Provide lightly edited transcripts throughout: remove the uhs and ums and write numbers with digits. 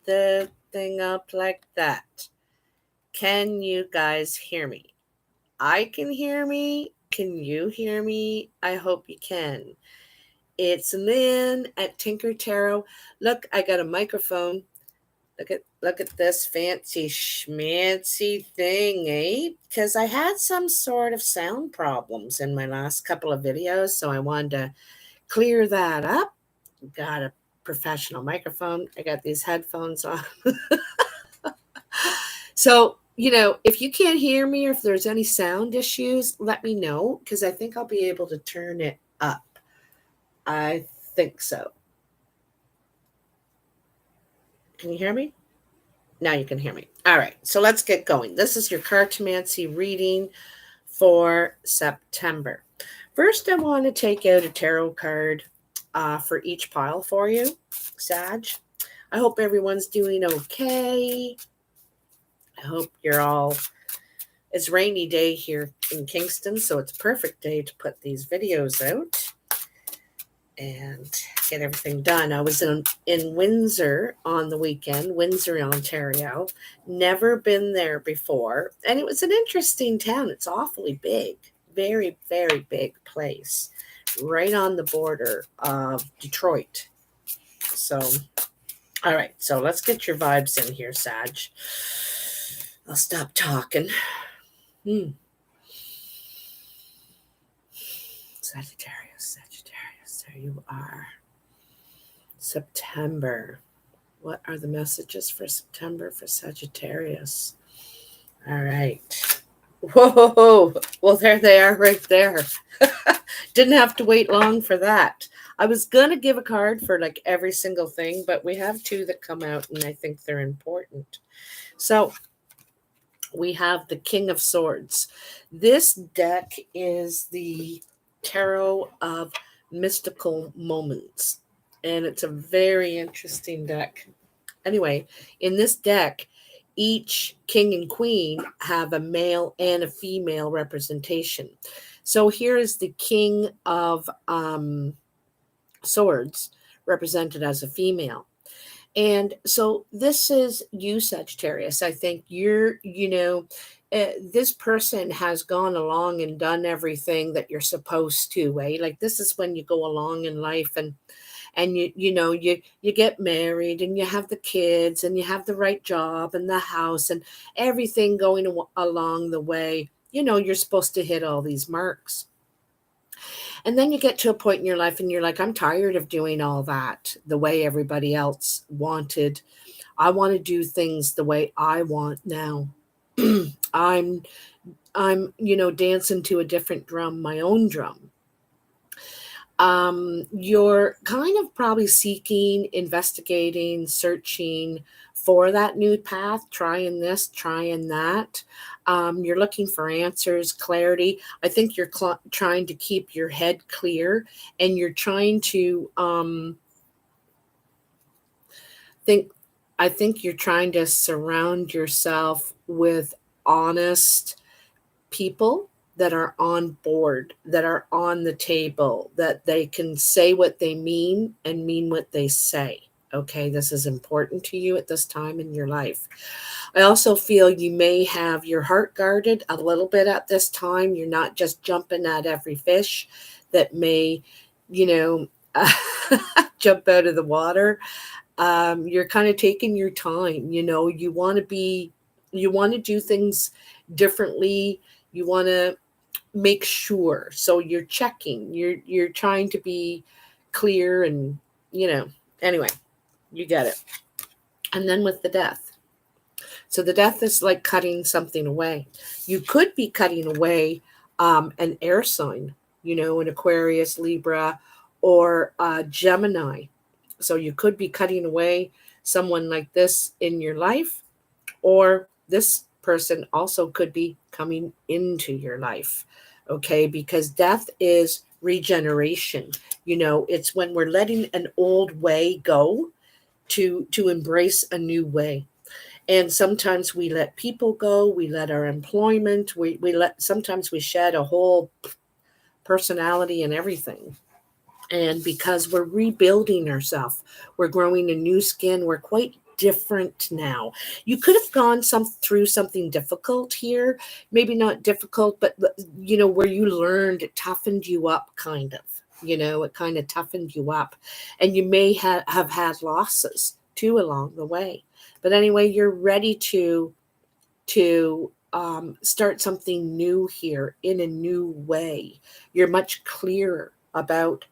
the thing up like that. Can you guys hear me? I can hear me. Can you hear me? I hope you can. It's Lynn at Tinker Tarot. Look, I got a microphone. Look at this fancy schmancy thing, eh? Because I had some sort of sound problems in my last couple of videos, so I wanted to clear that up. Got a professional microphone. I got these headphones on. So, if you can't hear me or if there's any sound issues, let me know because I think I'll be able to turn it up. I think so. Can you hear me? Now you can hear me. All right, so let's get going. This is your Cartomancy reading for September. First, I want to take out a tarot card for each pile for you, Sag. I hope everyone's doing okay. I hope you're all... It's rainy day here in Kingston, so it's a perfect day to put these videos out and get everything done. I was in Windsor on the weekend, Windsor, Ontario. Never been there before, and it was an interesting town. It's awfully big, very, very big place, right on the border of Detroit. So, all right, so let's get your vibes in here, Sag. I'll stop talking. Sagittarius, there you are. September. What are the messages for September for Sagittarius? All right. Whoa. Well, there they are right there. Didn't have to wait long for that. I was going to give a card for like every single thing, but we have two that come out and I think they're important. So we have the King of Swords. This deck is the Tarot of Mystical Moments, and it's a very interesting deck. Anyway, in this deck, each king and queen have a male and a female representation. So here is the King of Swords represented as a female. And so this is you, Sagittarius. I think this person has gone along and done everything that you're supposed to, eh? Like this is when you go along in life and you get married and you have the kids and you have the right job and the house and everything going along the way. You're supposed to hit all these marks. And then you get to a point in your life and you're like, I'm tired of doing all that the way everybody else wanted. I want to do things the way I want now. I'm dancing to a different drum, my own drum. You're kind of probably seeking, investigating, searching for that new path, trying this, trying that. You're looking for answers, clarity. I think you're trying to keep your head clear, and you're trying to I think you're trying to surround yourself with honest people that are on board, that are on the table, that they can say what they mean and mean what they say. Okay, this is important to you at this time in your life. I also feel you may have your heart guarded a little bit at this time. You're not just jumping at every fish that may, jump out of the water. You're kind of taking your time. You want to do things differently. You want to make sure. So you're checking. You're trying to be clear and, anyway, you get it. And then with the Death. So the Death is like cutting something away. You could be cutting away an air sign, an Aquarius, Libra, or Gemini. So you could be cutting away someone like this in your life, or this person also could be coming into your life. Okay, because death is regeneration. It's when we're letting an old way go to embrace a new way. And sometimes we let people go, we let our employment, sometimes we shed a whole personality and everything. And because we're rebuilding ourselves, we're growing a new skin, we're quite different now. You could have gone through something difficult here, maybe not difficult, but where you learned, it toughened you up kind of. It kind of toughened you up, and you may have had losses too along the way. But anyway, you're ready to start something new here in a new way. You're much clearer about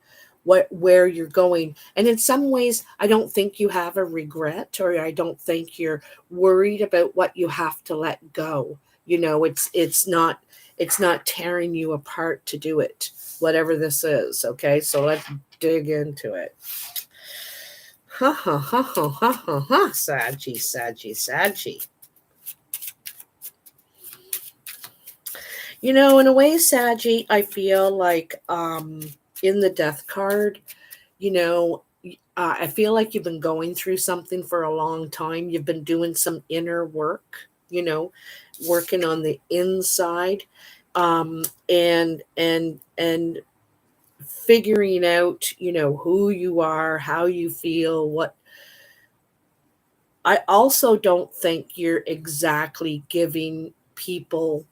where you're going. And in some ways, I don't think you have a regret, or I don't think you're worried about what you have to let go. It's not tearing you apart to do it, whatever this is. Okay, so let's dig into it. Ha ha ha ha ha ha ha. Saggy, saggy, saggy. In a way, Saggy, I feel like in the death card, I feel like you've been going through something for a long time. You've been doing some inner work, working on the inside, and figuring out, who you are, how you feel, what. I also don't think you're exactly giving people.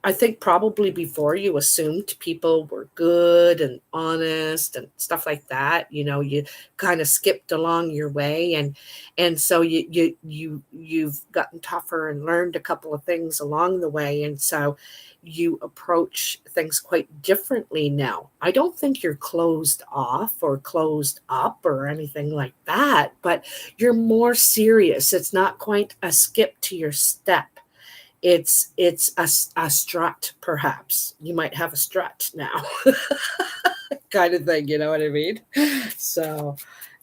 I think probably before you assumed people were good and honest and stuff like that. You kind of skipped along your way, and so you've gotten tougher and learned a couple of things along the way, and so you approach things quite differently now. I don't think you're closed off or closed up or anything like that, but you're more serious. It's not quite a skip to your step. It's a strut, perhaps. You might have a strut now. Kind of thing, you know what I mean? So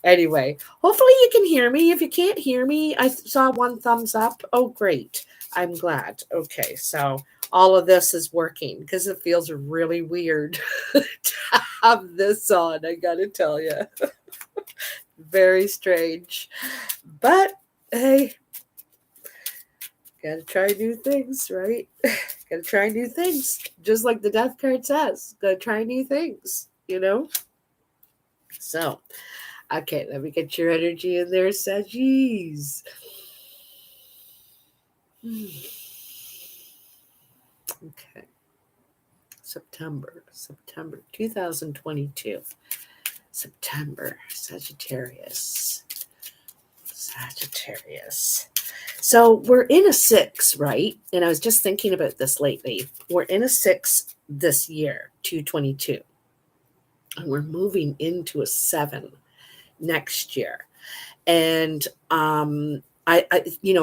anyway, hopefully you can hear me. If you can't hear me, I saw one thumbs up. Oh, great. I'm glad. Okay, so all of this is working, because it feels really weird to have this on, I gotta tell you. Very strange. But hey, gotta try new things, right? Gotta try new things. Just like the death card says. Gotta try new things, So, okay, let me get your energy in there, Saggies. Okay. September 2022. September, Sagittarius. So we're in a 6, right? And I was just thinking about this lately. We're in a 6 this year, 2022. And we're moving into a 7 next year. And I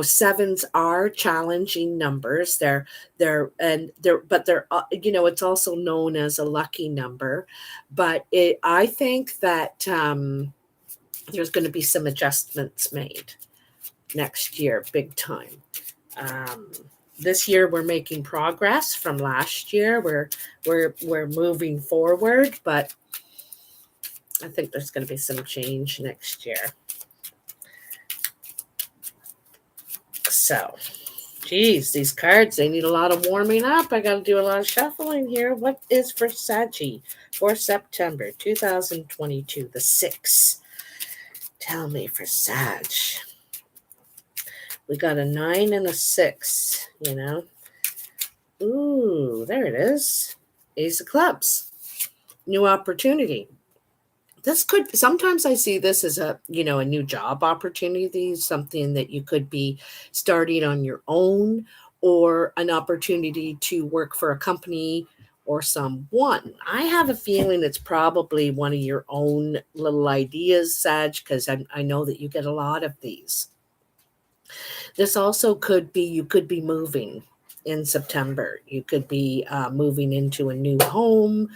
sevens are challenging numbers. They're it's also known as a lucky number. But I think that there's going to be some adjustments made next year, big time. This year we're making progress from last year. We're moving forward, but I think there's going to be some change next year. So, geez, these cards, they need a lot of warming up. I got to do a lot of shuffling here. What is for Saggy for September 2022? The 6. Tell me for Sag. We got a 9 and a 6, Ooh, there it is. Ace of Clubs. New opportunity. This could, sometimes I see this as a new job opportunity, something that you could be starting on your own, or an opportunity to work for a company or someone. I have a feeling it's probably one of your own little ideas, Sag, because I know that you get a lot of these. This also could be, you could be moving in September. You could be moving into a new home,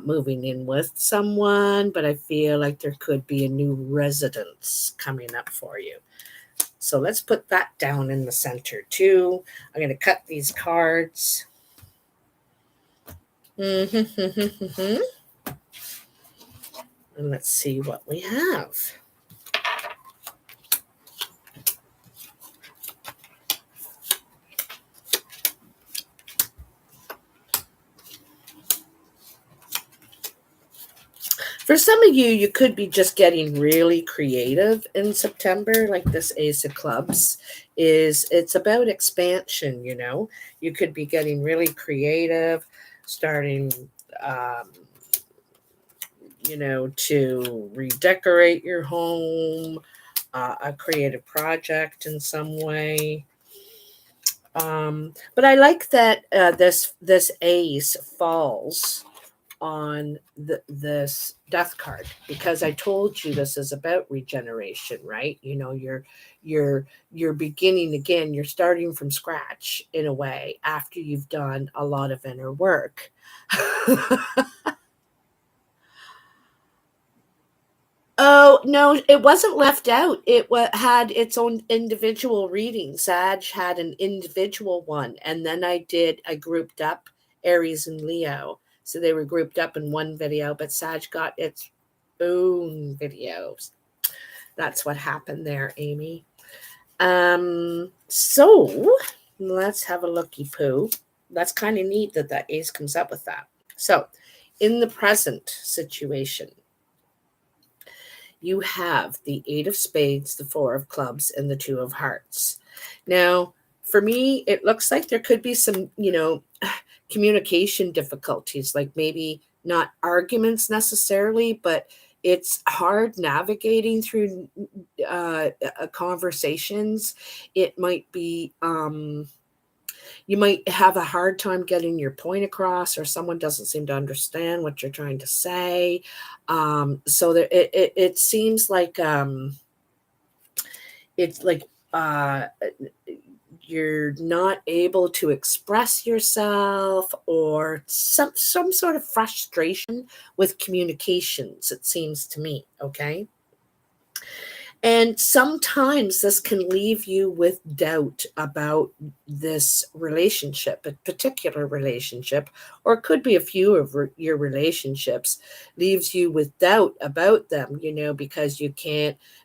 moving in with someone, but I feel like there could be a new residence coming up for you. So let's put that down in the center too. I'm going to cut these cards. And let's see what we have. For some of you, you could be just getting really creative in September, like this Ace of Clubs it's about expansion, you know. You could be getting really creative, starting um, you know, to redecorate your home, a creative project in some way. But I like that this ace falls on this death card, because I told you this is about regeneration, right? You know, you're beginning again. You're starting from scratch in a way after you've done a lot of inner work. Oh, no, it wasn't left out. Had its own individual reading. Sag had an individual one. And then I grouped up Aries and Leo. So they were grouped up in one video, but Sag got its own videos. That's what happened there, Amy. So let's have a looky poo. That's kind of neat that that ace comes up with that. So in the present situation, you have the Eight of Spades, the Four of Clubs, and the Two of Hearts. Now, for me, it looks like there could be some, you know, communication difficulties, like maybe not arguments necessarily, but it's hard navigating through conversations. It might be you might have a hard time getting your point across, or someone doesn't seem to understand what you're trying to say. So there, it seems like it's like uh, you're not able to express yourself, or some sort of frustration with communications, it seems to me. Okay. And sometimes this can leave you with doubt about this relationship, a particular relationship, or it could be a few of your relationships, leaves you with doubt about them, you know, because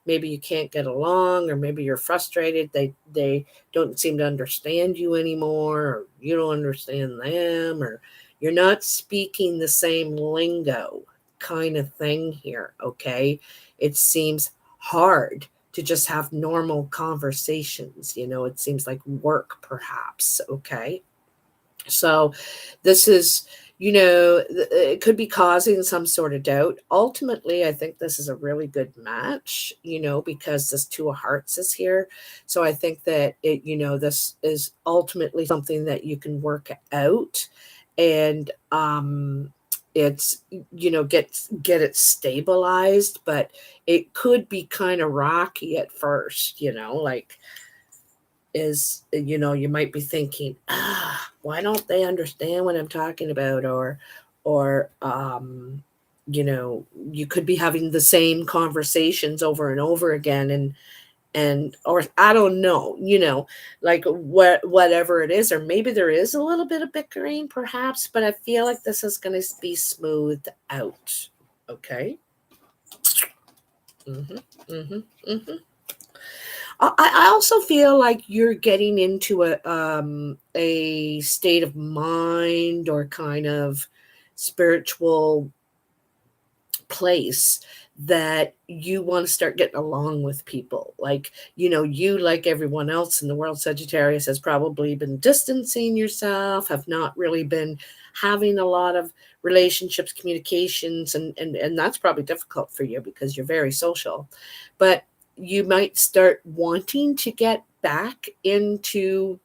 maybe you can't get along, or maybe you're frustrated. They don't seem to understand you anymore, or you don't understand them, or you're not speaking the same lingo kind of thing here. Okay. It seems hard to just have normal conversations. You know, it seems like work, perhaps. Okay. So this is, you know, it could be causing some sort of doubt. Ultimately, I think this is a really good match, you know, because this Two of Hearts is here. So I think that you know, this is ultimately something that you can work out, and it's, you know, get it stabilized. But it could be kind of rocky at first, you know, like, is, you know, you might be thinking, why don't they understand what I'm talking about? Or you know, you could be having the same conversations over and over again, and or I don't know, you know, like whatever it is. Or maybe there is a little bit of bickering, perhaps, but I feel like this is going to be smoothed out. Okay. Mm-hmm, mm-hmm, mm-hmm. I also feel like you're getting into a state of mind, or kind of spiritual place, that you want to start getting along with people. Like, you know, you, like everyone else in the world, Sagittarius, has probably been distancing yourself, have not really been having a lot of relationships, communications, and that's probably difficult for you because you're very social. But you might start wanting to get back into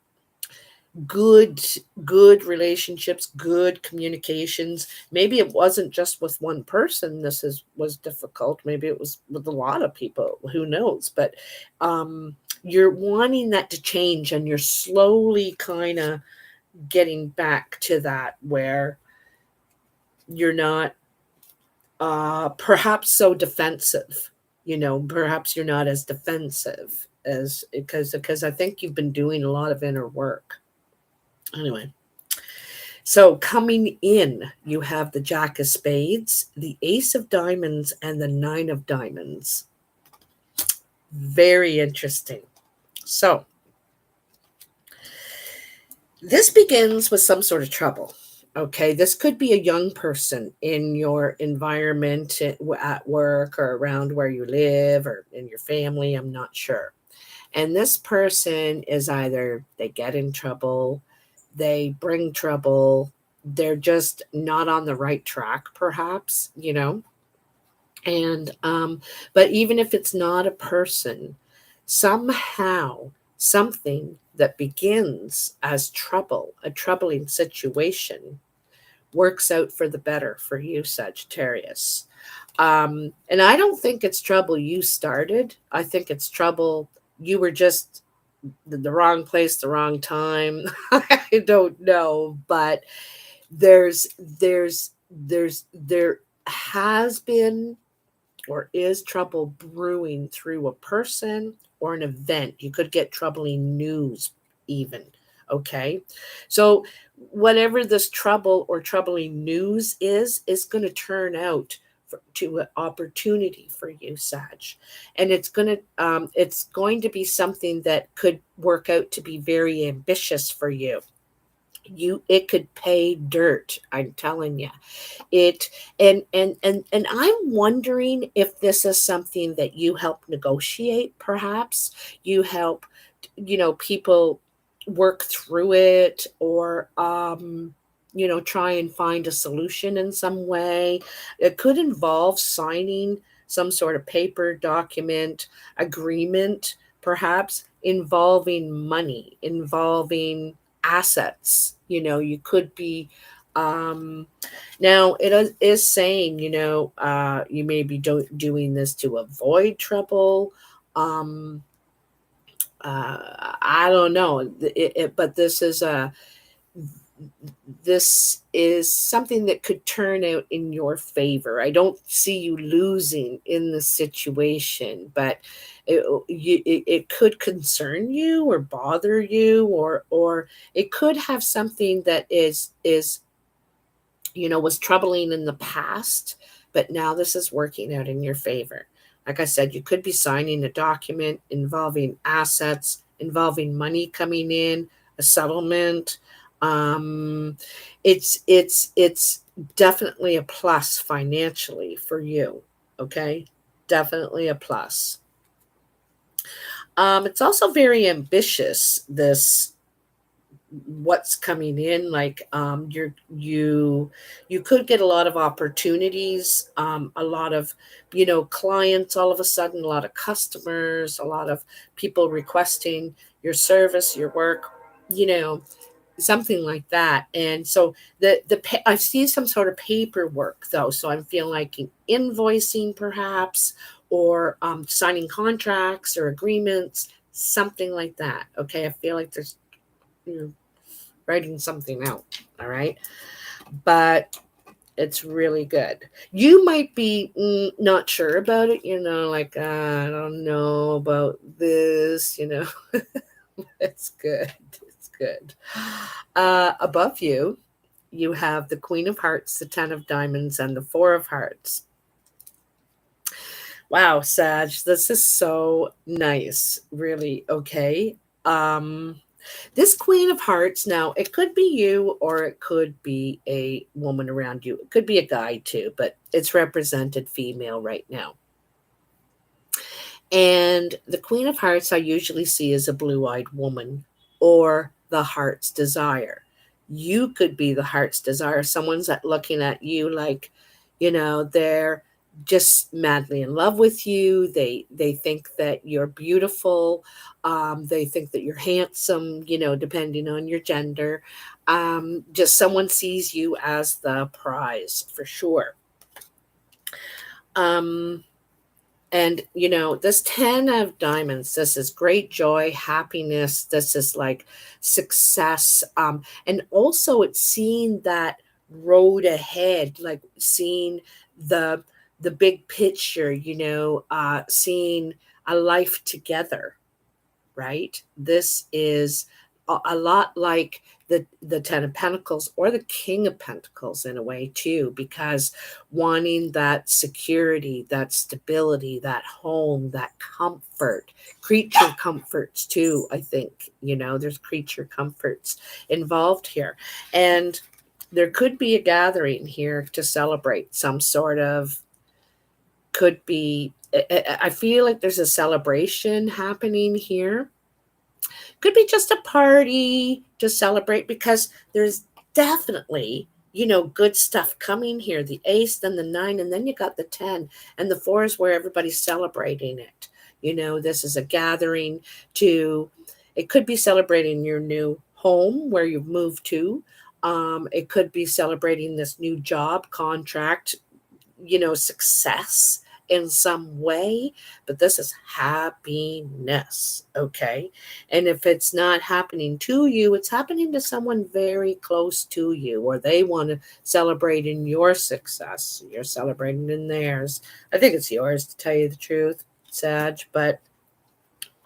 good good relationships, good communications. Maybe it wasn't just with one person this is was difficult, maybe it was with a lot of people, who knows. But you're wanting that to change, and you're slowly kind of getting back to that, where you're not perhaps so defensive, you know, perhaps you're not as defensive as, because I think you've been doing a lot of inner work. Anyway, so coming in, you have the Jack of Spades, the Ace of Diamonds, and the Nine of Diamonds. Very interesting. So this begins with some sort of trouble. Okay, this could be a young person in your environment at work or around where you live or in your family. I'm not sure. And this person is either they get in trouble, they bring trouble, they're just not on the right track, perhaps, you know. And but even if it's not a person, somehow something that begins as trouble, a troubling situation, works out for the better for you, Sagittarius. And I don't think it's trouble you started. I think it's trouble you were just the wrong place, the wrong time. I don't know, but there has been or is trouble brewing through a person or an event. You could get troubling news, even. Okay. So, whatever this trouble or troubling news is going to turn out to an opportunity for you, Sag. And it's going to be something that could work out to be very ambitious for you. It could pay dirt, I'm telling you it. And I'm wondering if this is something that you help negotiate. Perhaps you help, people work through it, or try and find a solution in some way. It could involve signing some sort of paper document agreement, perhaps involving money, involving assets. You could be um now is saying, you may be doing this to avoid trouble. Um, I don't know, but this is something that could turn out in your favor. I don't see you losing in the situation, but it could concern you or bother you, or it could have something that is was troubling in the past, but now this is working out in your favor. Like I said, you could be signing a document involving assets, involving money coming in, a settlement. Um, it's definitely a plus financially for you. Okay, definitely a plus. It's also very ambitious. This what's coming in, like you could get a lot of opportunities, a lot of clients all of a sudden, a lot of customers, a lot of people requesting your service, your work, you know something like that. And so I see some sort of paperwork though, so I'm feeling like invoicing perhaps, or signing contracts or agreements, something like that. Okay, I feel like there's you know writing something out. All right. But it's really good. You might be not sure about it, like, I don't know about this. It's good. It's good. Above you, you have the Queen of Hearts, the Ten of Diamonds, and the Four of Hearts. Wow, Sag, this is so nice. Really. Okay. Um, This Queen of Hearts, now it could be you or it could be a woman around you. It could be a guy too, but it's represented female right now. And the Queen of Hearts I usually see as a blue eyed woman, or the heart's desire. You could be the heart's desire. Someone's looking at you like, they're just madly in love with you. They think that you're beautiful. They think that you're handsome, depending on your gender. Just someone sees you as the prize for sure. Um, and this 10 of diamonds, this is great joy, happiness. This is like success. And also it's seeing that road ahead, like seeing the big picture, seeing a life together, right? This is a lot like the Ten of Pentacles or the King of Pentacles in a way too, because wanting that security, that stability, that home, that comfort, creature comforts too. I think there's creature comforts involved here. And there could be a gathering here to celebrate some sort of, could be, I feel like there's a celebration happening here. Could be just a party to celebrate, because there's definitely, good stuff coming here. The ace, then the nine, and then you got the 10, and the four is where everybody's celebrating it. This is a gathering to, it could be celebrating your new home where you've moved to. It could be celebrating this new job contract, success in some way, but this is happiness, okay? And if it's not happening to you, it's happening to someone very close to you, or they want to celebrate in your success. You're celebrating in theirs. I think it's yours, to tell you the truth, Sag, but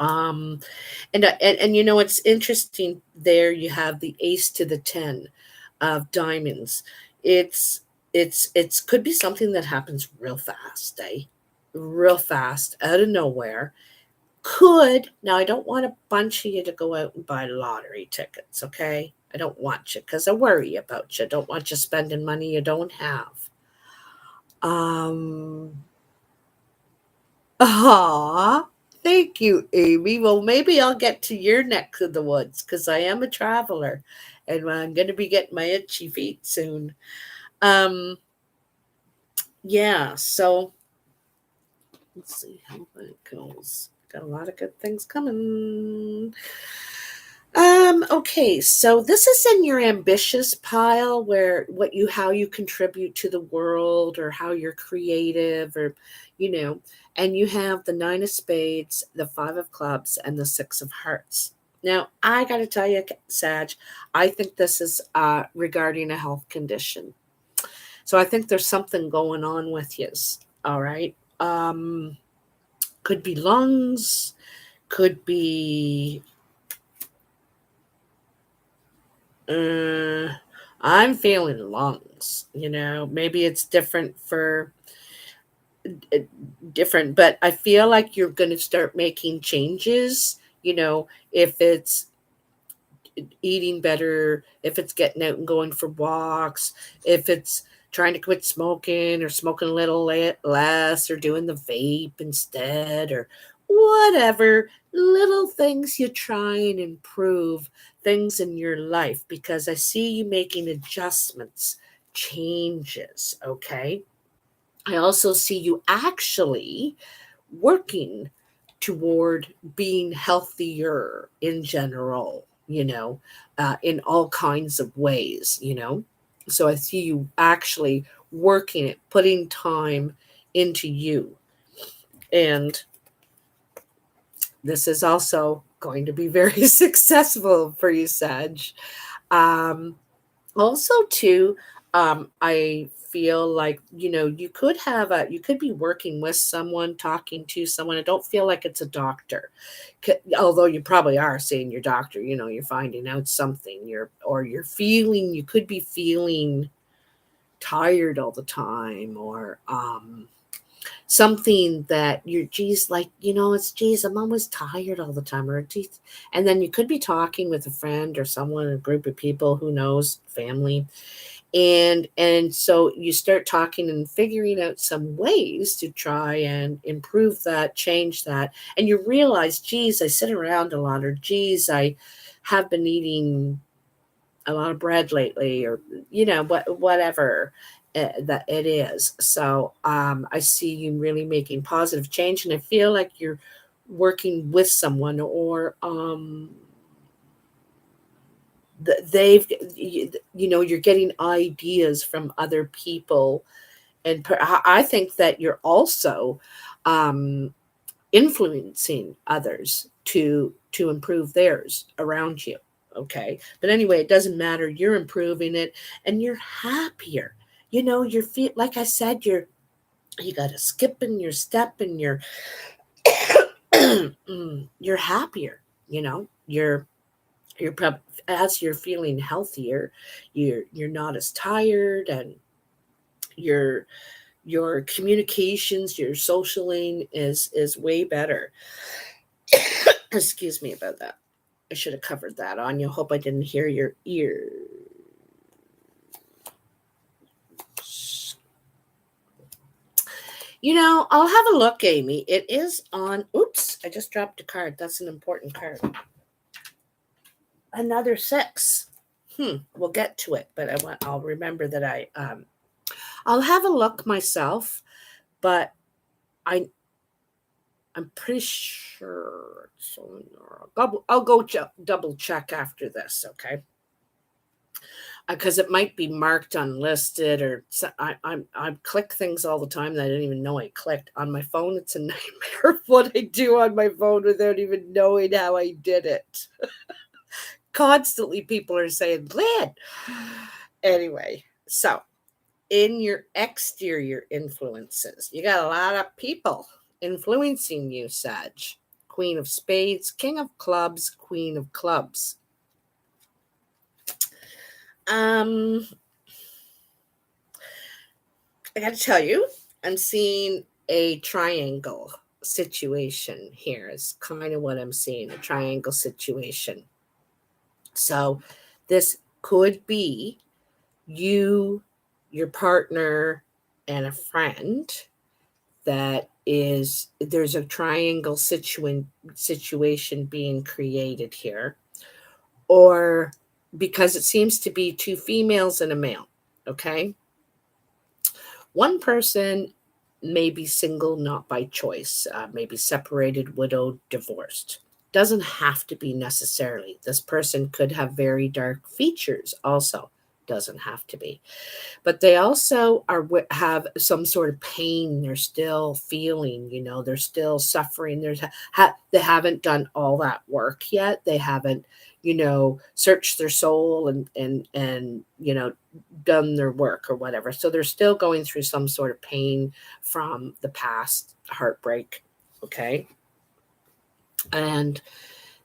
and it's interesting there. You have the ace to the 10 of diamonds. It's could be something that happens real fast, real fast, out of nowhere. Could, now I don't want a bunch of you to go out and buy lottery tickets, okay? I don't want you, because I worry about you. I don't want you spending money you don't have. Thank you, Amy. Well, maybe I'll get to your neck of the woods, because I am a traveler and I'm going to be getting my itchy feet soon. Yeah, so let's see how it goes. Got a lot of good things coming. Okay, so this is in your ambitious pile, where how you contribute to the world, or how you're creative, or and you have the 9 of spades, the 5 of clubs, and the 6 of hearts. Now, I got to tell you, Sag, I think this is regarding a health condition. So I think there's something going on with you. All right. Could be lungs, could be, I'm feeling lungs, maybe it's different for different, but I feel like you're going to start making changes, if it's eating better, if it's getting out and going for walks, if it's trying to quit smoking, or smoking a little less, or doing the vape instead, or whatever little things you try and improve things in your life, because I see you making adjustments, changes, okay? I also see you actually working toward being healthier in general, in all kinds of ways, So I see you actually working it, putting time into you. And this is also going to be very successful for you, Sag. Also, too, I feel like, you could be working with someone, talking to someone. I don't feel like it's a doctor, although you probably are seeing your doctor. You're finding out something. You could be feeling tired all the time, or something that I'm always tired all the time, or geez. And then you could be talking with a friend, or someone, a group of people, who knows, family. And so you start talking and figuring out some ways to try and improve that, change that. And you realize, geez, I sit around a lot, or geez, I have been eating a lot of bread lately, or whatever that it is. So I see you really making positive change, and I feel like you're working with someone, or you're getting ideas from other people, and I think that you're also influencing others to improve theirs around you. Okay, but anyway, it doesn't matter. You're improving it, and you're happier. Your feet, like I said, you got a skip in your step, and you're happier. You're as you're feeling healthier, you're not as tired, and your communications, your socialing is way better. Excuse me about that. I should have covered that on you. Hope I didn't hear your ear. I'll have a look, Amy. It is on. Oops, I just dropped a card. That's an important card. Another 6. We'll get to it, but I'll remember that I'll have a look myself, but I'm pretty sure. So I'll go double check after this, okay? Because it might be marked unlisted, or I click things all the time that I didn't even know I clicked on my phone. It's a nightmare what I do on my phone without even knowing how I did it. Constantly, people are saying, "Lynn." Anyway, so in your exterior influences, you got a lot of people influencing you, Sag. Queen of Spades, King of Clubs, Queen of Clubs. I got to tell you, I'm seeing a triangle situation here. Is kind of what I'm seeing, a triangle situation. So this could be you, your partner, and a friend. There's a triangle situation being created here, or because it seems to be 2 females and a male. Okay. One person may be single, not by choice, maybe separated, widowed, divorced. Doesn't have to be necessarily. This person could have very dark features also. Doesn't have to be. But they also have some sort of pain they're still feeling, they're still suffering. They haven't done all that work yet. They haven't, searched their soul and done their work or whatever. So they're still going through some sort of pain from the past, heartbreak. Okay. And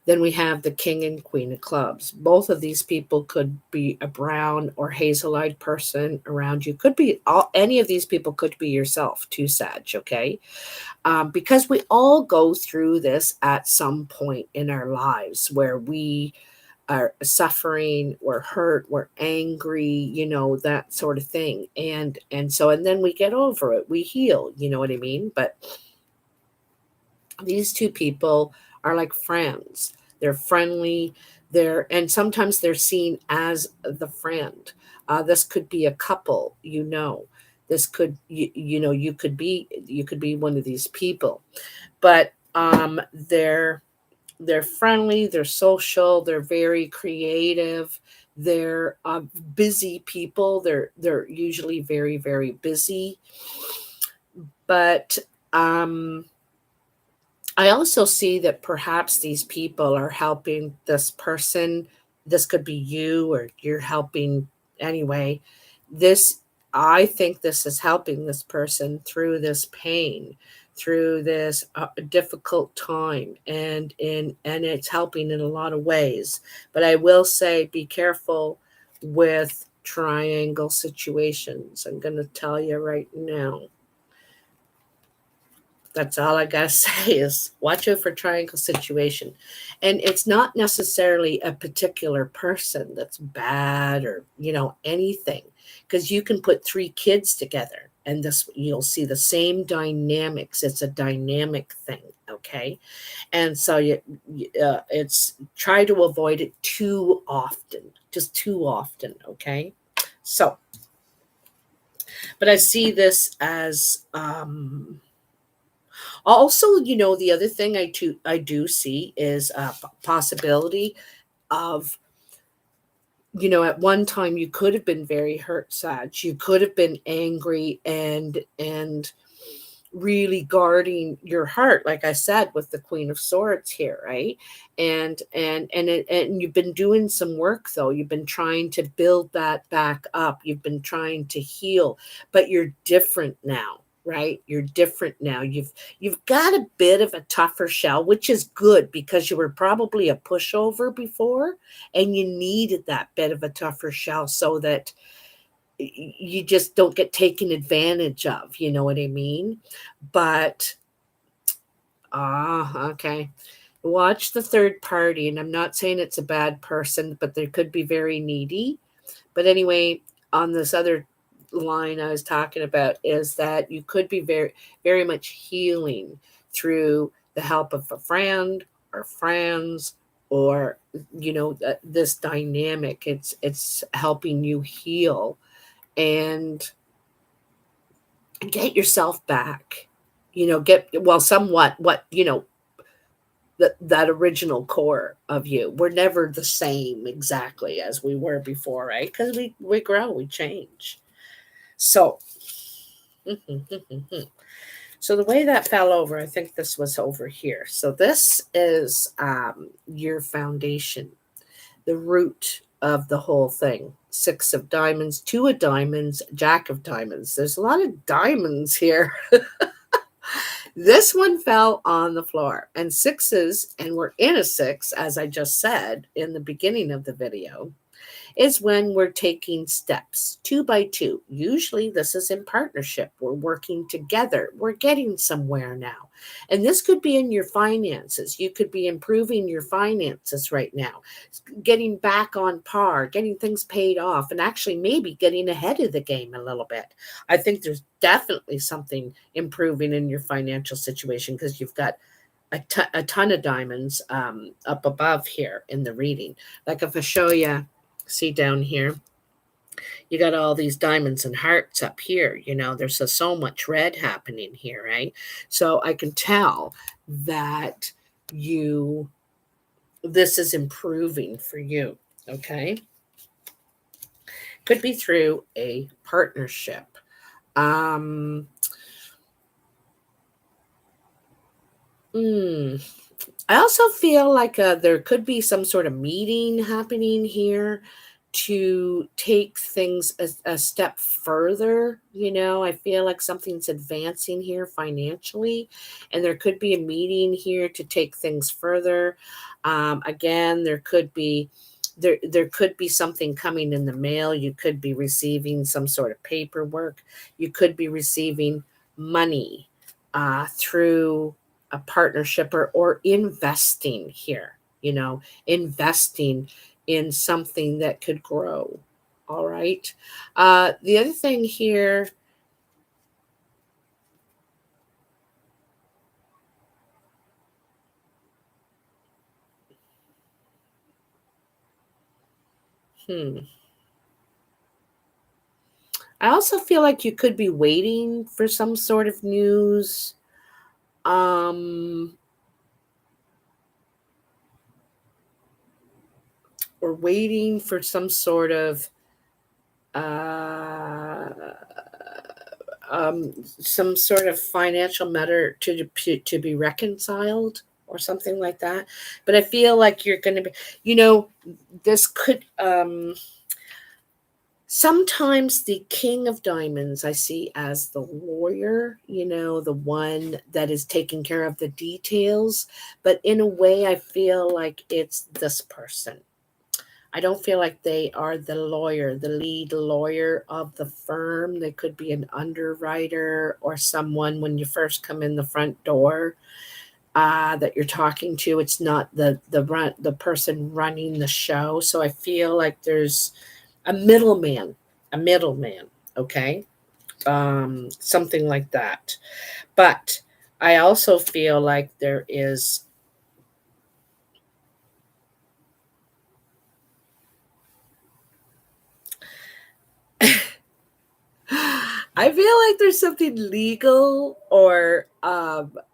then we have the King and Queen of Clubs. Both of these people could be a brown or hazel-eyed person around you. Could be any of these people could be yourself too, Sag, okay? Because we all go through this at some point in our lives where we are suffering, we're hurt, we're angry, that sort of thing. And then we get over it. We heal, you know what I mean? But these 2 people are like friends. They're friendly. And sometimes they're seen as the friend. This could be a couple. This could you could be one of these people, but they're friendly. They're social. They're very creative. They're busy people. They're usually very, very busy, but I also see that perhaps these people are helping this person. This could be you, or you're helping anyway. I think this is helping this person through this pain, through this difficult time, and it's helping in a lot of ways. But I will say, be careful with triangle situations. I'm going to tell you right now. That's all I gotta say is watch out for triangle situation. And it's not necessarily a particular person that's bad or, anything. Because you can put 3 kids together and you'll see the same dynamics. It's a dynamic thing, okay? And so it's try to avoid it too often, just too often, okay? So, but I see this as also, the other thing I do see is a possibility of, at one time you could have been very hurt, Sag. You could have been angry and really guarding your heart, like I said, with the Queen of Swords here, right? And you've been doing some work, though. You've been trying to build that back up. You've been trying to heal, but you're different now. Right? You're different now. You've got a bit of a tougher shell, which is good because you were probably a pushover before and you needed that bit of a tougher shell so that you just don't get taken advantage of, you know what I mean? But okay. Watch the third party, and I'm not saying it's a bad person, but they could be very needy. But anyway, on this other line I was talking about is that you could be very, very much healing through the help of a friend or friends, or this dynamic. It's helping you heal and get yourself back. Get, well, somewhat what that original core of you. We're never the same exactly as we were before, right? Because we grow, we change. So so the way that fell over, I think this was over here. So this is your foundation, the root of the whole thing. 6 of diamonds, 2 of diamonds, jack of diamonds. There's a lot of diamonds here. This one fell on the floor, and sixes, and we're in a 6, as I just said in the beginning of the video, is when we're taking steps 2 by 2. Usually this is in partnership. We're working together. We're getting somewhere now. And this could be in your finances. You could be improving your finances right now, getting back on par, getting things paid off, and actually maybe getting ahead of the game a little bit. I think there's definitely something improving in your financial situation because you've got a ton of diamonds up above here in the reading. Like if I show you, see down here, you got all these diamonds and hearts up here. There's so much red happening here, right? So I can tell that this is improving for you. Okay, could be through a partnership. I also feel like there could be some sort of meeting happening here to take things a step further. I feel like something's advancing here financially, and there could be a meeting here to take things further. Again, there could be something coming in the mail. You could be receiving some sort of paperwork. You could be receiving money through a partnership or investing here, investing in something that could grow. All right. The other thing here, I also feel like you could be waiting for some sort of news. Or waiting for some sort of financial matter to be reconciled or something like that. But I feel like you're going to be, this could sometimes the king of diamonds I see as the lawyer, the one that is taking care of the details. But in a way, I feel like it's this person. I don't feel like they are the lawyer, the lead lawyer of the firm. They could be an underwriter or someone when you first come in the front door that you're talking to. It's not the person running the show. So I feel like there's a middleman, okay? Something like that. But I also feel like there is I feel like there's something legal or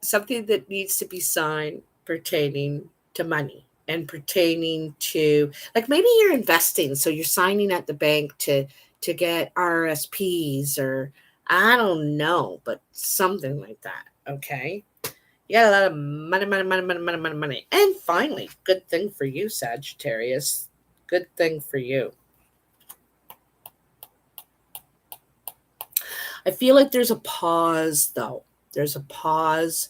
something that needs to be signed pertaining to money and pertaining to, like, maybe you're investing, so you're signing at the bank to get RSPs, or I don't know, but something like that. Okay, you got a lot of money. And finally, good thing for you, Sagittarius. Good thing for you. I feel like there's a pause, though. There's a pause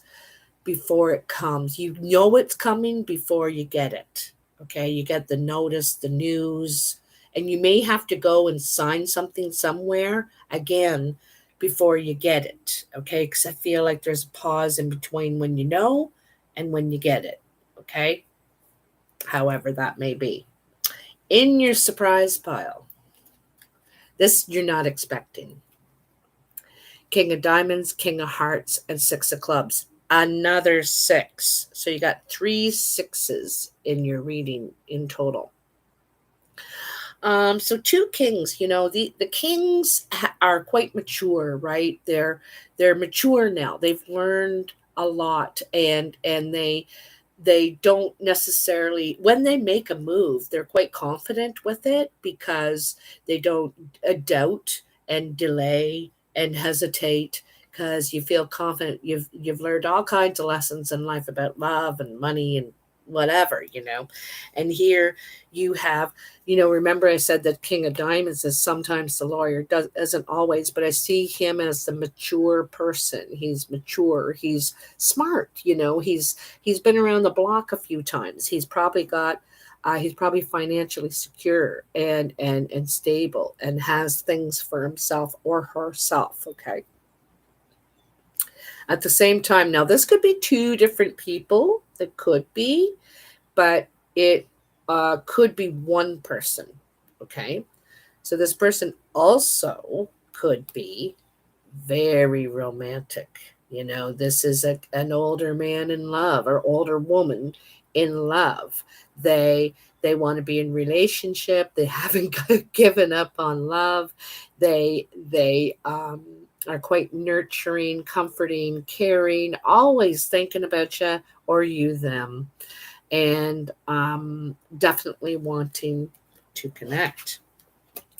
before it comes. You know it's coming before you get it. Okay, you get the notice, the news, and you may have to go and sign something somewhere again before you get it. Okay, because I feel like there's a pause in between when you know and when you get it. Okay, however that may be. In your surprise pile, This you're not expecting. King of diamonds, king of hearts, and six of clubs. Another six. So you got 3 sixes in your reading in total. So 2 kings, the kings are quite mature, right? They're mature now. They've learned a lot, and they don't necessarily, when they make a move, they're quite confident with it because they don't doubt and delay and hesitate, because you feel confident. You've learned all kinds of lessons in life about love and money and whatever. And here you have, remember I said that king of diamonds is sometimes the lawyer, isn't always, but I see him as the mature person. He's mature, he's smart, he's been around the block a few times. He's probably financially secure and stable, and has things for himself or herself. Okay. At the same time, now this could be 2 different people. That could be, but it could be one person. Okay. So this person also could be very romantic. This is an older man in love, or older woman in love. They want to be in relationship. They haven't given up on love. They are quite nurturing, comforting, caring, always thinking about you or you them, and definitely wanting to connect.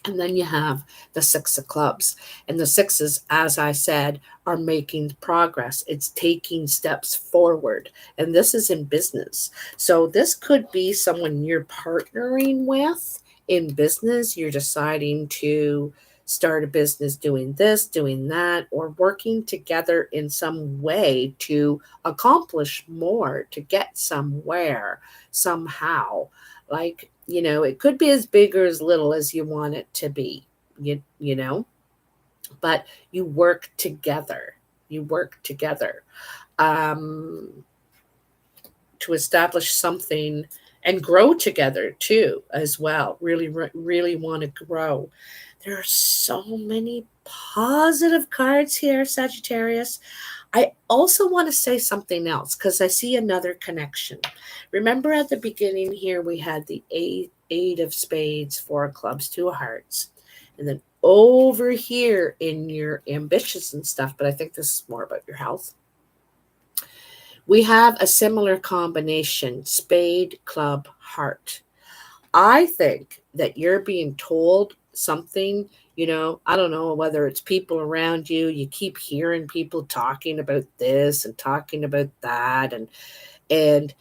And then you have the six of clubs. And the sixes, as I said, are making progress. It's taking steps forward. And this is in business. So this could be someone you're partnering with in business. You're deciding to start a business doing this, doing that, or working together in some way to accomplish more, to get somewhere somehow. Like, it could be as big or as little as you want it to be, but you work together. You work together um, to establish something and grow together too, as well. Really, really want to grow. There are so many positive cards here, Sagittarius. I also want to say something else, because I see another connection. Remember at the beginning here, we had the eight of spades, 4 of clubs, 2 of hearts. And then over here in your ambitions and stuff, but I think this is more about your health, we have a similar combination: spade, club, heart. I think that you're being told something, I don't know whether it's people around you. You keep hearing people talking about this and talking about that. And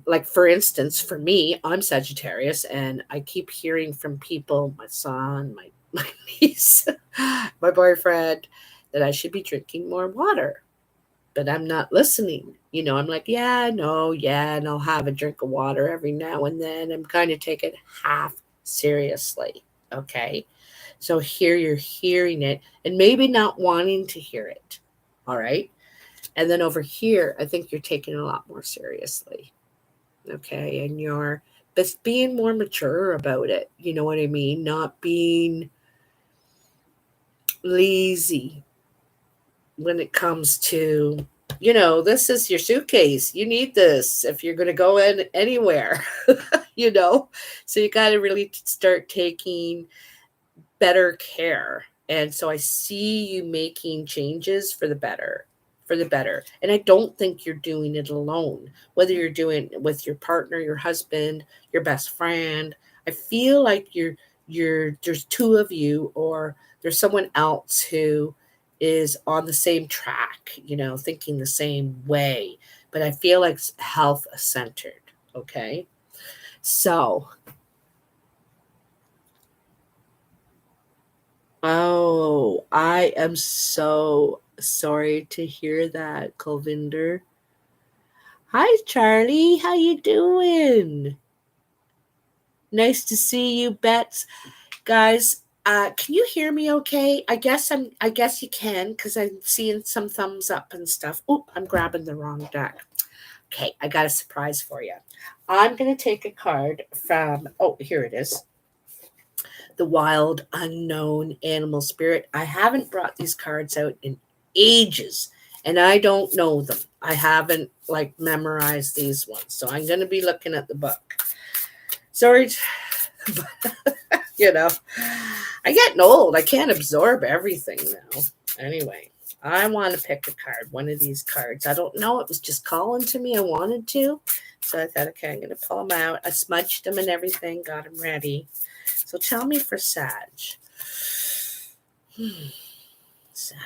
like, for instance, for me, I'm Sagittarius, and I keep hearing from people, my son, my niece, my boyfriend, that I should be drinking more water, but I'm not listening. I'm like, yeah, no, yeah, and I'll have a drink of water every now and then. I'm kind of taking it half seriously. Okay. So here you're hearing it and maybe not wanting to hear it. All right. And then over here, I think you're taking it a lot more seriously. Okay. And you're just being more mature about it. You know what I mean? Not being lazy when it comes to, this is your suitcase. You need this if you're going to go in anywhere, So you got to really start taking better care. And so I see you making changes for the better. For the better. And I don't think you're doing it alone. Whether you're doing it with your partner, your husband, your best friend, I feel like there's 2 of you, or there's someone else who is on the same track, thinking the same way. But I feel like it's health centered. Okay. So, oh, I am so sorry to hear that, Kulvinder. Hi, Charlie. How you doing? Nice to see you, Bets. Guys, can you hear me okay? I guess you can, because I'm seeing some thumbs up and stuff. Oh, I'm grabbing the wrong deck. Okay, I got a surprise for you. I'm going to take a card from, oh, here it is. the wild, unknown animal spirit. I haven't brought these cards out in ages, and I don't know them. I haven't like memorized these ones, so I'm going to be looking at the book. Sorry, you know, I'm getting old. I can't absorb everything now. Anyway, I want to pick a card, one of these cards. I don't know. It was just calling to me. I wanted to. So I thought, okay, I'm going to pull them out. I smudged them and everything, got them ready. So tell me for Sag. Sag.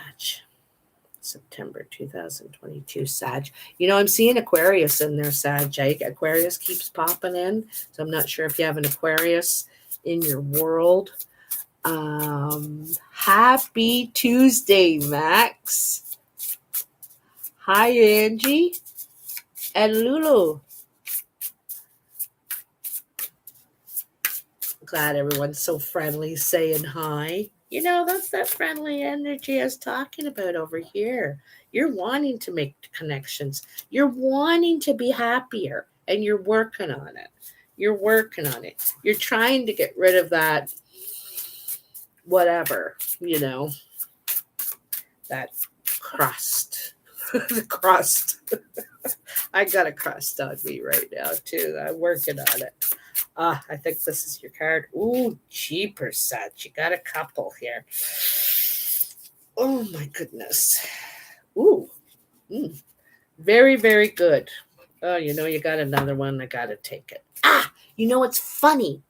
September 2022, Sag. You know, I'm seeing Aquarius in there, Sag. Aquarius keeps popping in. So I'm not sure if you have an Aquarius in your world. Happy Tuesday, Max. Hi, Angie and Lulu. Glad everyone's so friendly saying hi. You know, that's that friendly energy I was talking about over here. You're wanting to make connections. You're wanting to be happier, and you're working on it. You're working on it. You're trying to get rid of that whatever, you know, that crust. The crust. I got a crust on me right now, too. I'm working on it. I think this is your card. Ooh, jeepers, Sag. You got a couple here. Oh, my goodness. Ooh. Very, very good. Oh, you know, you got another one. I got to take it. You know, it's funny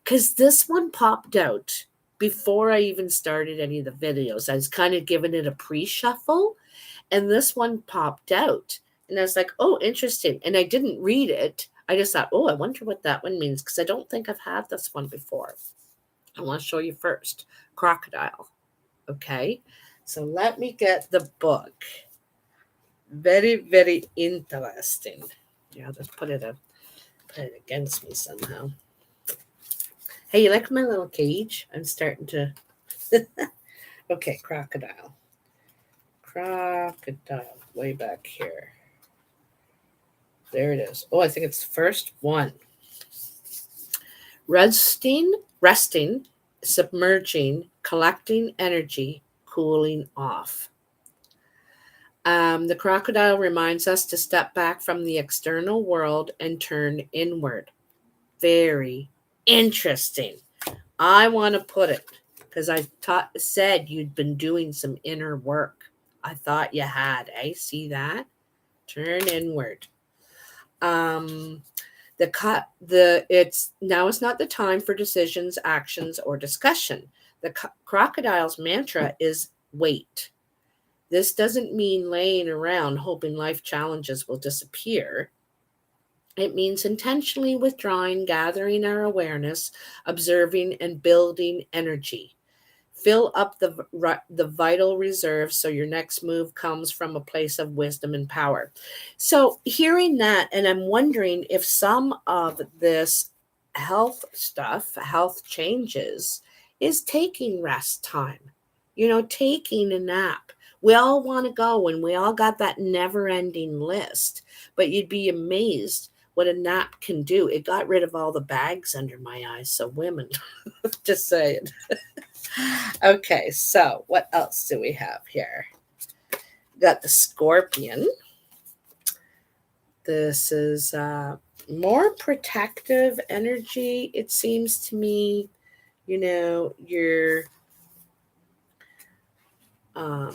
because this one popped out before I even started any of the videos. I was kind of giving it a pre-shuffle, and this one popped out. And I was like, oh, interesting. And I didn't read it. I just thought, oh, I wonder what that one means because I don't think I've had this one before. I want to show you first. Crocodile. Okay. So let me get the book. Very, very interesting. Yeah, I'll just put it against me somehow. Hey, you like my little cage? I'm starting to. Okay, crocodile. Crocodile. Way back here. There it is. Oh, I think it's the first one. Resting, submerging, collecting energy, cooling off. The crocodile reminds us to step back from the external world and turn inward. Very interesting. I want to put it because I said you'd been doing some inner work. I thought you had. See that? Turn inward. It's not the time for decisions, actions, or discussion. The crocodile's mantra is wait. This doesn't mean laying around hoping life challenges will disappear. It means intentionally withdrawing, gathering our awareness, observing, and building energy. Fill up the vital reserves so your next move comes from a place of wisdom and power. So hearing that, and I'm wondering if some of this health stuff, health changes, is taking rest time, taking a nap. We all want to go, and we all got that never-ending list, but you'd be amazed what a nap can do. It got rid of all the bags under my eyes, so women, just saying. Okay, so what else do we have here? Got the Scorpion. This is more protective energy, it seems to me. You're a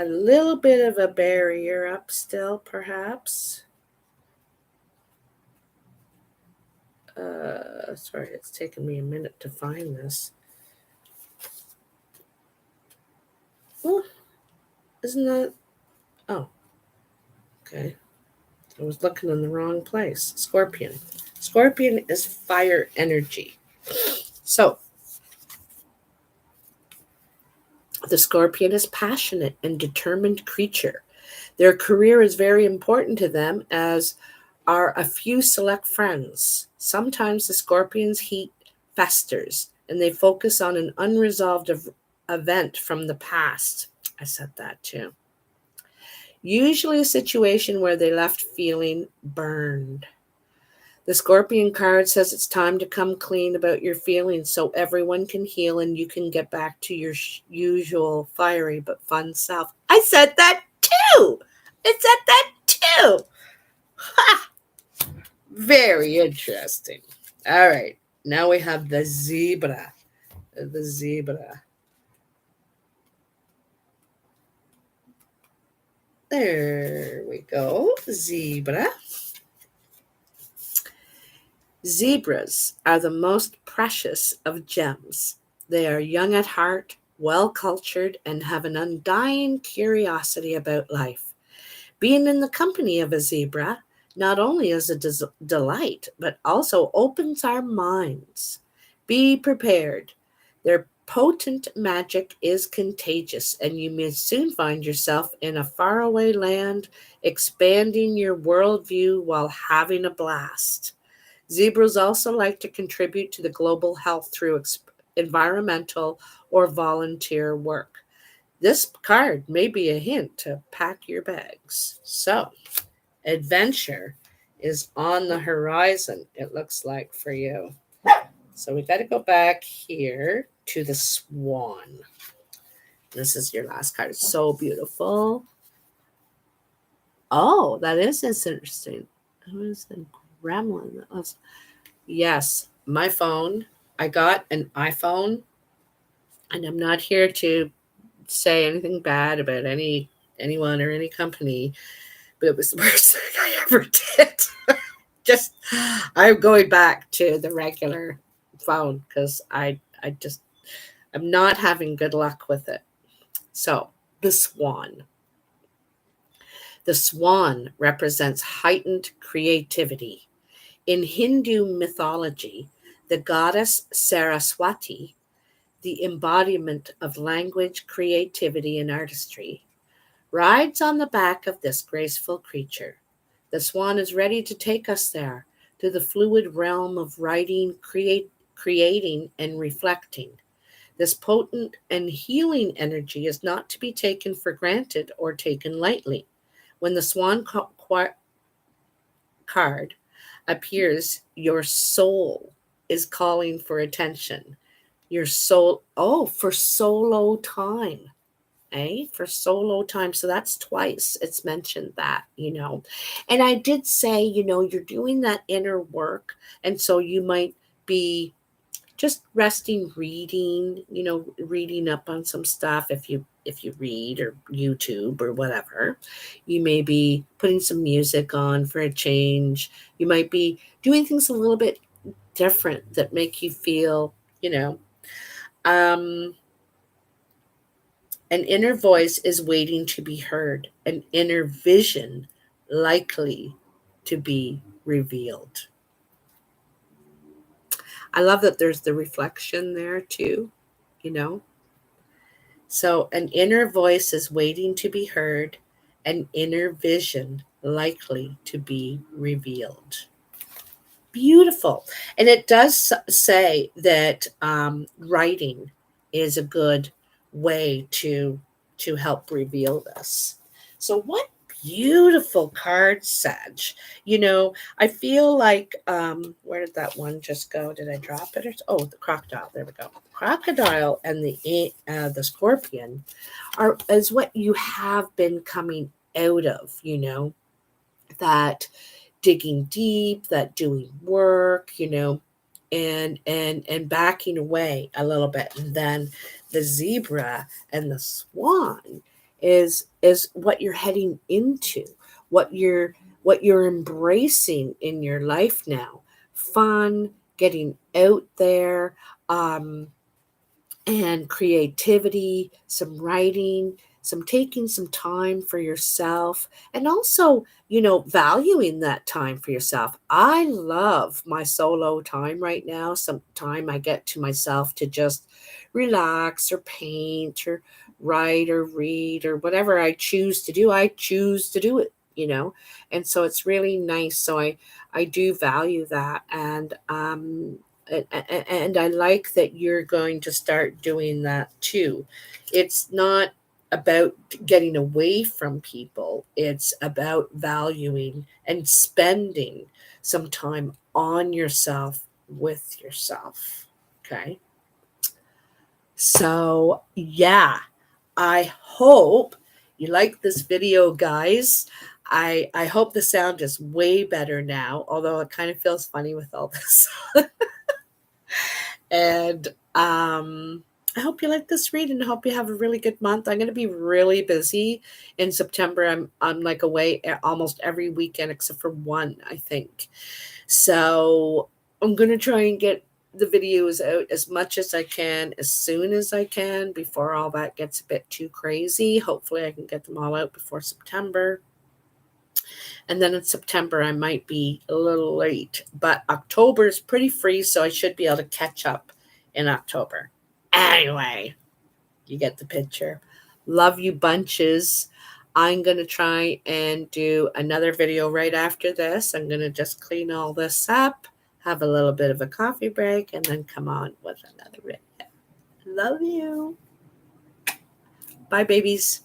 little bit of a barrier up still, perhaps. Sorry, it's taken me a minute to find this. Oh, isn't that? Oh, okay. I was looking in the wrong place. Scorpion. Scorpion is fire energy. So, the scorpion is passionate and determined creature. Their career is very important to them, as are a few select friends. Sometimes the scorpion's heat festers, and they focus on an unresolved event from the past. I said that too. Usually a situation where they left feeling burned. The Scorpion card says it's time to come clean about your feelings so everyone can heal and you can get back to your usual fiery but fun self. I said that too. I said that too. Ha! Very interesting. All right. Now we have the zebra. The zebra. There we go. Zebra. Zebras are the most precious of gems. They are young at heart, well cultured, and have an undying curiosity about life. Being in the company of a zebra not only is a delight, but also opens our minds. Be prepared. Their potent magic is contagious, and you may soon find yourself in a faraway land, expanding your worldview while having a blast. Zebras also like to contribute to the global health through environmental or volunteer work. This card may be a hint to pack your bags. So, adventure is on the horizon, it looks like, for you. So, we got to go back here to the swan. This is your last card. It's so beautiful. Oh, that is interesting. Who is the gremlin? That was, yes, my phone. I got an iPhone, and I'm not here to say anything bad about anyone or any company, but it was the worst thing I ever did. Just I'm going back to the regular phone because I'm not having good luck with it. So the swan. The swan represents heightened creativity. In Hindu mythology, the goddess Saraswati, the embodiment of language, creativity, and artistry, rides on the back of this graceful creature. The swan is ready to take us there, to the fluid realm of writing, creating, and reflecting. This potent and healing energy is not to be taken for granted or taken lightly. When the swan card appears, your soul is calling for attention. Your soul, oh, for solo time. For solo time. So that's twice it's mentioned that. And I did say, you're doing that inner work. And so you might be just resting, reading up on some stuff if you read or YouTube or whatever. You may be putting some music on for a change. You might be doing things a little bit different that make you feel, um an inner voice is waiting to be heard, an inner vision likely to be revealed. I love that there's the reflection there too, you know. So, an inner voice is waiting to be heard, an inner vision likely to be revealed. Beautiful. And it does say that writing is a good way to help reveal this. So what beautiful cards, Sag. I feel like where did that one just go? Did I drop it? The crocodile. There we go. Crocodile and the scorpion is what you have been coming out of. That digging deep, that doing work, and backing away a little bit. And then the zebra and the swan is what you're heading into, what you're embracing in your life now. Fun, getting out there, and creativity, some writing, some taking some time for yourself, and also, valuing that time for yourself. I love my solo time right now. Some time I get to myself to just relax or paint or write or read or whatever I choose to do. I choose to do it. And so it's really nice. So I do value that. And I like that you're going to start doing that too. It's not about getting away from people. It's about valuing and spending some time on yourself, with yourself. Okay. So, yeah, I hope you like this video, guys. I hope the sound is way better now, although it kind of feels funny with all this. And I hope you like this read and I hope you have a really good month. I'm going to be really busy in September. I'm like away almost every weekend except for one, I think. So I'm going to try and get the videos out as much as I can, as soon as I can, before all that gets a bit too crazy. Hopefully I can get them all out before September. And then in September, I might be a little late, but October is pretty free, so I should be able to catch up in October. Anyway, you get the picture. Love you bunches. I'm going to try and do another video right after this. I'm going to just clean all this up, have a little bit of a coffee break, and then come on with another video. Love you. Bye, babies.